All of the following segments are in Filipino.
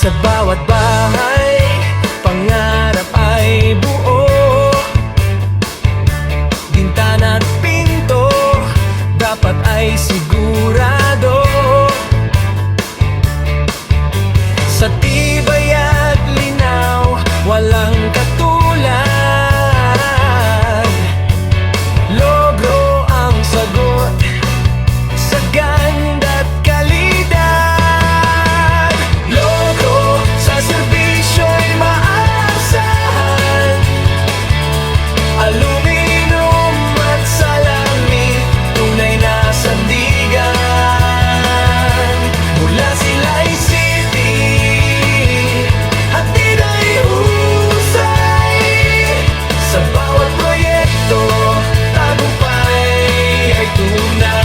Sa bawat bahay, pangarap ay buo. Bintana at pinto, dapat ay sigurado. Sa tibay at linaw, walang katulad. Logro ang sagot sa ganda at kalidad. Logro sa serbisyo'y maaasahan. Aluminum at salamin, tunay na sandigan. Mula Silay City, hatid ay husay. Sa bawat proyekto, tagumpay ay tunay.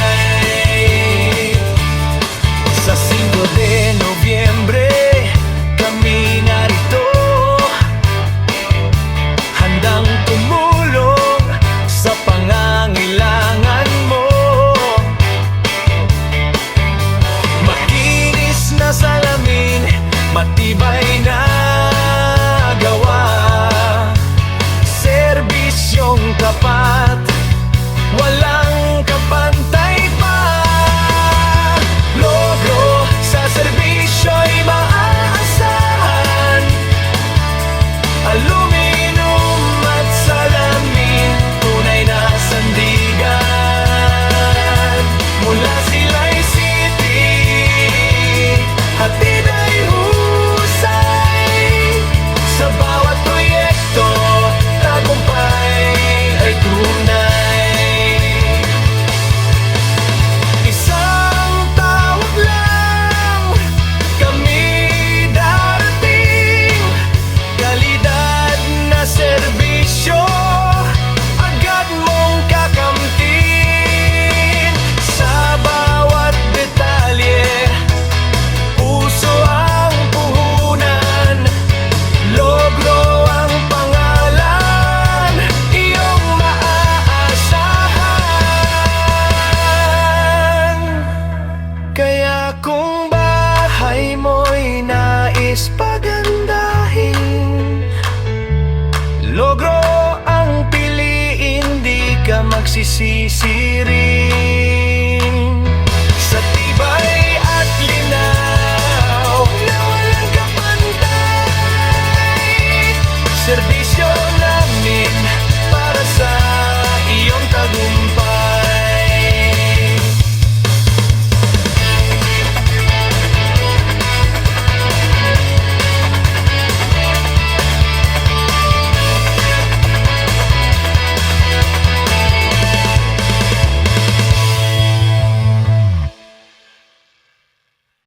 Sa 5 de Nobyembre, kami narito, handang tumulong sa pangangailangan mo. Makinis na salamin, matibay na gawa, serbisyong tapat, walang kapantay pa. Logro sa serbisyo'y maaasahan. Aluminum at salamin, tunay na sandigan. Mula Silay City, hatid ay husay. Sa bawat proyekto, tagumpay ay tunay. Isang tawag lang, kami darating. Kalidad na serbisyo, agad mong kakamtin. Sa bawat detalye, puso ang puhunan. Logro ang pangalan, iyong maaasahan. Kaya kung bahay mo'y nais pagandahin, Logro ang piliin, di ka magsisisi rin.